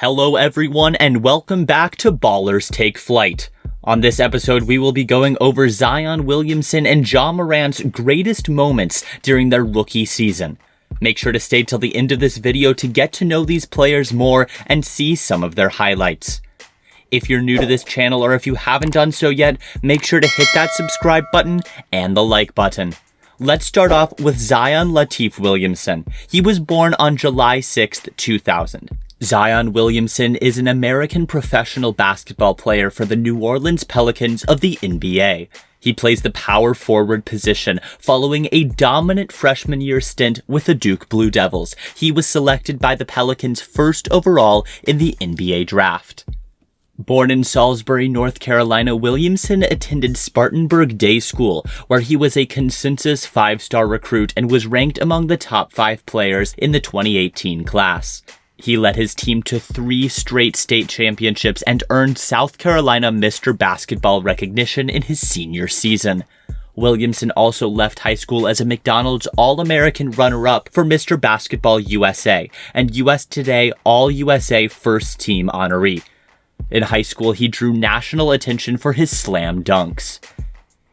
Hello everyone and welcome back to Ballers Take Flight. On this episode, we will be going over Zion Williamson and Ja Morant's greatest moments during their rookie season. Make sure to stay till the end of this video to get to know these players more and see some of their highlights. If you're new to this channel or if you haven't done so yet, make sure to hit that subscribe button and the like button. Let's start off with Zion Latif Williamson. He was born on July 6th, 2000. Zion Williamson is an American professional basketball player for the New Orleans Pelicans of the NBA. He plays the power forward position following a dominant freshman year stint with the Duke Blue Devils. He was selected by the Pelicans first overall in the NBA draft. Born in Salisbury, North Carolina, Williamson attended Spartanburg Day School, where he was a consensus 5-star recruit and was ranked among the top 5 players in the 2018 class. He led his team to 3 straight state championships and earned South Carolina Mr. Basketball recognition in his senior season. Williamson also left high school as a McDonald's All-American runner-up for Mr. Basketball USA and US Today All-USA First Team honoree. In high school, he drew national attention for his slam dunks.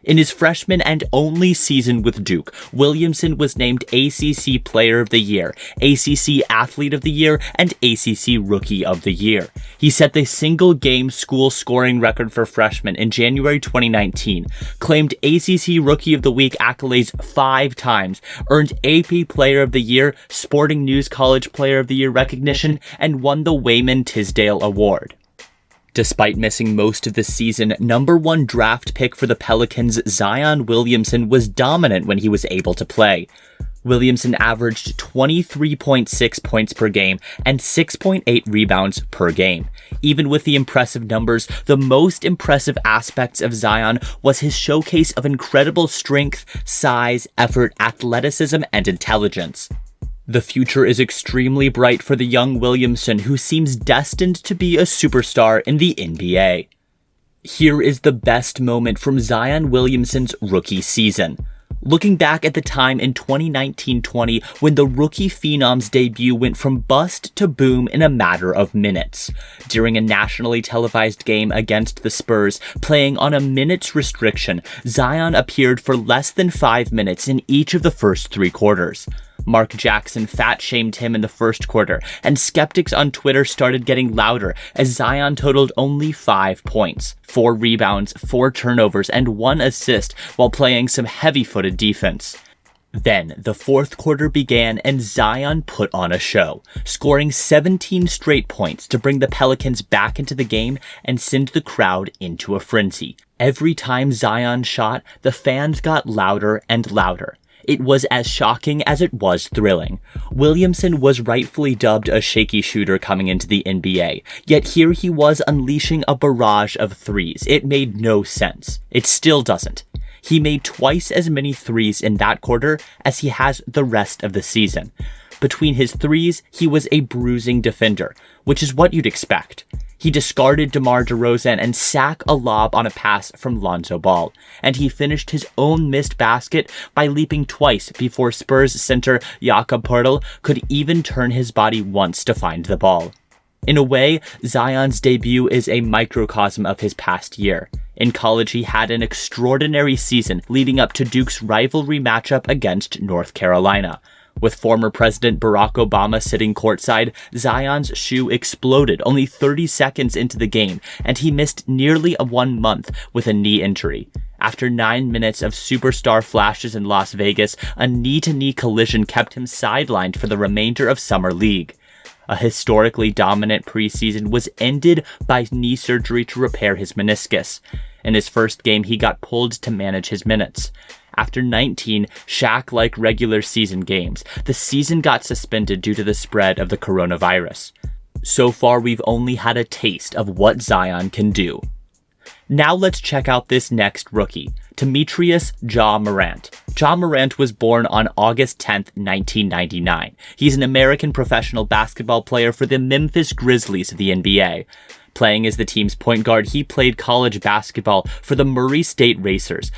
In his freshman and only season with Duke, Williamson was named ACC Player of the Year, ACC Athlete of the Year, and ACC Rookie of the Year. He set the single-game school scoring record for freshmen in January 2019, claimed ACC Rookie of the Week accolades 5 times, earned AP Player of the Year, Sporting News College Player of the Year recognition, and won the Wayman Tisdale Award. Despite missing most of the season, number 1 draft pick for the Pelicans, Zion Williamson was dominant when he was able to play. Williamson averaged 23.6 points per game and 6.8 rebounds per game. Even with the impressive numbers, the most impressive aspects of Zion was his showcase of incredible strength, size, effort, athleticism, and intelligence. The future is extremely bright for the young Williamson, who seems destined to be a superstar in the NBA. Here is the best moment from Zion Williamson's rookie season. Looking back at the time in 2019-20 when the rookie phenom's debut went from bust to boom in a matter of minutes. During a nationally televised game against the Spurs, playing on a minute's restriction, Zion appeared for less than 5 minutes in each of the first 3 quarters. Mark Jackson fat-shamed him in the first quarter, and skeptics on Twitter started getting louder as Zion totaled only 5 points, 4 rebounds, 4 turnovers, and 1 assist while playing some heavy-footed defense. Then, the fourth quarter began and Zion put on a show, scoring 17 straight points to bring the Pelicans back into the game and send the crowd into a frenzy. Every time Zion shot, the fans got louder and louder. It was as shocking as it was thrilling. Williamson was rightfully dubbed a shaky shooter coming into the NBA, yet here he was unleashing a barrage of threes. It made no sense. It still doesn't. He made twice as many threes in that quarter as he has the rest of the season. Between his threes, he was a bruising defender, which is what you'd expect. He discarded DeMar DeRozan and sacked a lob on a pass from Lonzo Ball, and he finished his own missed basket by leaping twice before Spurs center Jakob Poeltl could even turn his body once to find the ball. In a way, Zion's debut is a microcosm of his past year. In college, he had an extraordinary season leading up to Duke's rivalry matchup against North Carolina. With former President Barack Obama sitting courtside, Zion's shoe exploded only 30 seconds into the game, and he missed nearly 1 month with a knee injury. After 9 minutes of superstar flashes in Las Vegas, a knee-to-knee collision kept him sidelined for the remainder of Summer League. A historically dominant preseason was ended by knee surgery to repair his meniscus. In his first game, he got pulled to manage his minutes. After 19 Shaq-like regular season games, the season got suspended due to the spread of the coronavirus. So far, we've only had a taste of what Zion can do. Now let's check out this next rookie, Demetrius Ja Morant. Ja Morant was born on August 10th, 1999. He's an American professional basketball player for the Memphis Grizzlies of the NBA. Playing as the team's point guard, he played college basketball for the Murray State Racers,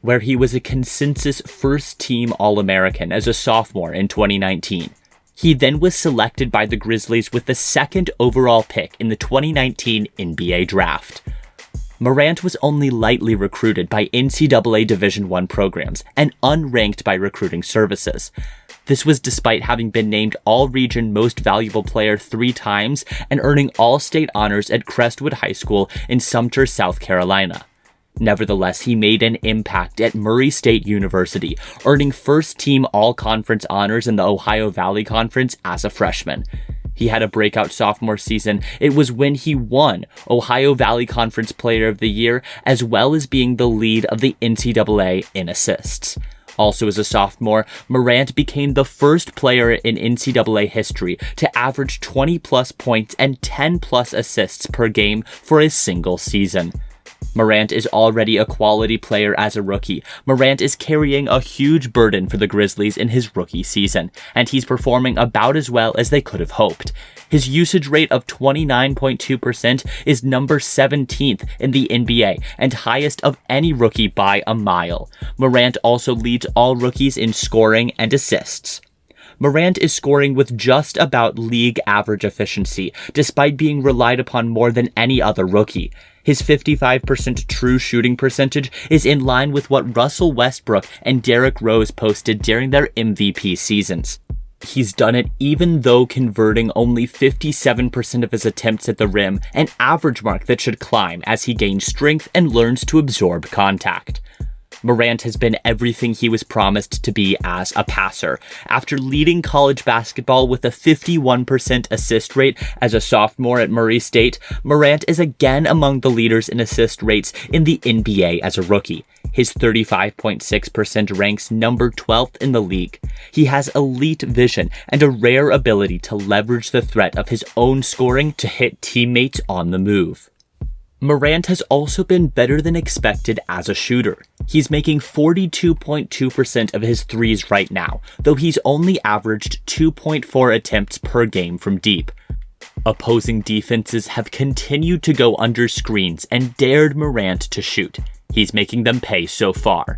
where he was a consensus first-team All-American as a sophomore in 2019. He then was selected by the Grizzlies with the second overall pick in the 2019 NBA draft. Morant was only lightly recruited by NCAA Division I programs and unranked by recruiting services. This was despite having been named All-Region Most Valuable Player 3 times and earning All-State honors at Crestwood High School in Sumter, South Carolina. Nevertheless, he made an impact at Murray State University, earning first-team All-Conference honors in the Ohio Valley Conference as a freshman. He had a breakout sophomore season. It was when he won Ohio Valley Conference Player of the Year, as well as being the lead of the NCAA in assists. Also as a sophomore, Morant became the first player in NCAA history to average 20-plus points and 10-plus assists per game for a single season. Morant is already a quality player as a rookie. Morant is carrying a huge burden for the Grizzlies in his rookie season, and he's performing about as well as they could have hoped. His usage rate of 29.2% is number 17th in the NBA and highest of any rookie by a mile. Morant also leads all rookies in scoring and assists. Morant is scoring with just about league average efficiency, despite being relied upon more than any other rookie. His 55% true shooting percentage is in line with what Russell Westbrook and Derrick Rose posted during their MVP seasons. He's done it even though converting only 57% of his attempts at the rim, an average mark that should climb as he gains strength and learns to absorb contact. Morant has been everything he was promised to be as a passer. After leading college basketball with a 51% assist rate as a sophomore at Murray State, Morant is again among the leaders in assist rates in the NBA as a rookie. His 35.6% ranks number 12th in the league. He has elite vision and a rare ability to leverage the threat of his own scoring to hit teammates on the move. Morant has also been better than expected as a shooter. He's making 42.2% of his threes right now, though he's only averaged 2.4 attempts per game from deep. Opposing defenses have continued to go under screens and dared Morant to shoot. He's making them pay so far.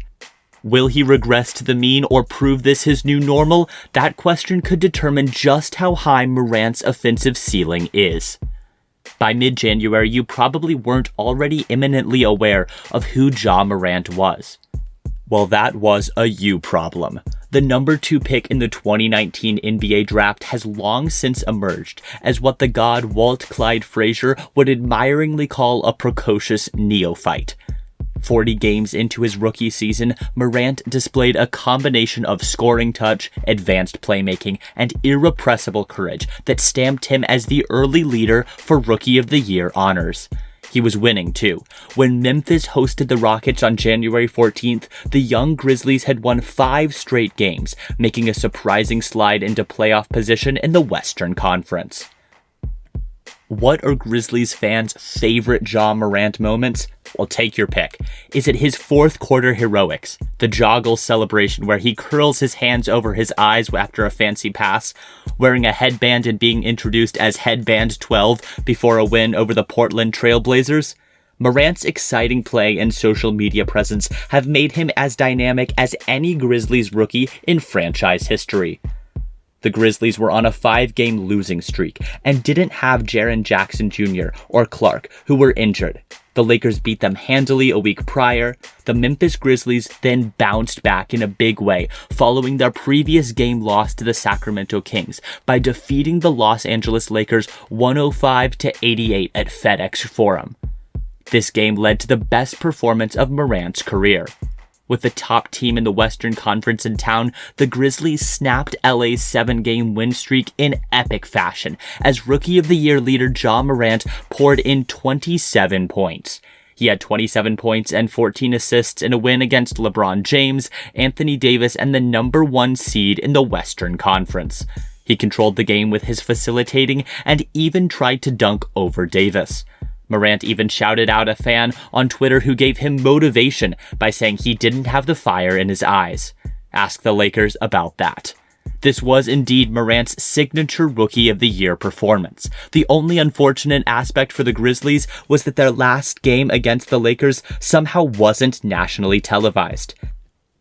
Will he regress to the mean or prove this his new normal? That question could determine just how high Morant's offensive ceiling is. By mid-January, you probably weren't already imminently aware of who Ja Morant was. Well, that was a you problem. The number 2 pick in the 2019 NBA draft has long since emerged as what the god Walt Clyde Frazier would admiringly call a precocious neophyte. 40 games into his rookie season, Morant displayed a combination of scoring touch, advanced playmaking, and irrepressible courage that stamped him as the early leader for Rookie of the Year honors. He was winning, too. When Memphis hosted the Rockets on January 14th, the young Grizzlies had won 5 straight games, making a surprising slide into playoff position in the Western Conference. What are Grizzlies fans' favorite Ja Morant moments? Well, take your pick. Is it his fourth quarter heroics, the joggle celebration where he curls his hands over his eyes after a fancy pass, wearing a headband and being introduced as Headband 12 before a win over the Portland Trail Blazers? Morant's exciting play and social media presence have made him as dynamic as any Grizzlies rookie in franchise history. The Grizzlies were on a 5-game losing streak and didn't have Jaren Jackson Jr. or Clark, who were injured. The Lakers beat them handily a week prior. The Memphis Grizzlies then bounced back in a big way following their previous game loss to the Sacramento Kings by defeating the Los Angeles Lakers 105-88 at FedEx Forum. This game led to the best performance of Morant's career. With the top team in the Western Conference in town, the Grizzlies snapped LA's 7-game win streak in epic fashion as Rookie of the Year leader Ja Morant poured in 27 points. He had 27 points and 14 assists in a win against LeBron James, Anthony Davis, and the number 1 seed in the Western Conference. He controlled the game with his facilitating and even tried to dunk over Davis. Morant even shouted out a fan on Twitter who gave him motivation by saying he didn't have the fire in his eyes. Ask the Lakers about that. This was indeed Morant's signature Rookie of the Year performance. The only unfortunate aspect for the Grizzlies was that their last game against the Lakers somehow wasn't nationally televised.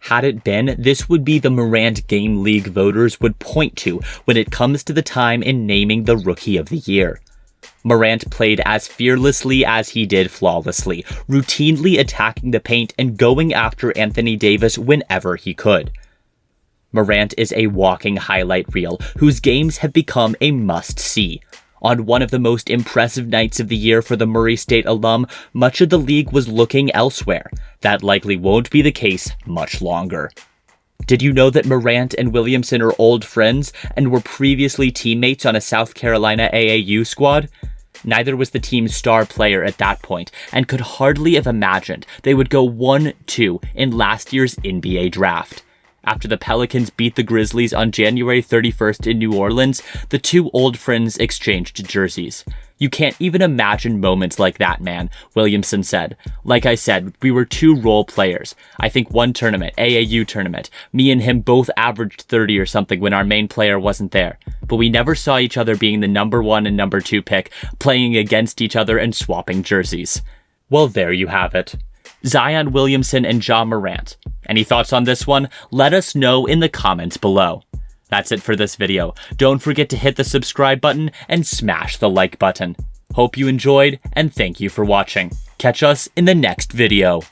Had it been, this would be the Morant Game League voters would point to when it comes to the time in naming the Rookie of the Year. Morant played as fearlessly as he did flawlessly, routinely attacking the paint and going after Anthony Davis whenever he could. Morant is a walking highlight reel whose games have become a must-see. On one of the most impressive nights of the year for the Murray State alum, much of the league was looking elsewhere. That likely won't be the case much longer. Did you know that Morant and Williamson are old friends and were previously teammates on a South Carolina AAU squad? Neither was the team's star player at that point, and could hardly have imagined they would go 1-2 in last year's NBA draft. After the Pelicans beat the Grizzlies on January 31st in New Orleans, the two old friends exchanged jerseys. "You can't even imagine moments like that, man," Williamson said. "Like I said, we were two role players. I think one tournament, AAU tournament, me and him both averaged 30 or something when our main player wasn't there. But we never saw each other being the number 1 and number 2 pick, playing against each other and swapping jerseys." Well, there you have it. Zion Williamson and Ja Morant. Any thoughts on this one? Let us know in the comments below. That's it for this video. Don't forget to hit the subscribe button and smash the like button. Hope you enjoyed, and thank you for watching. Catch us in the next video.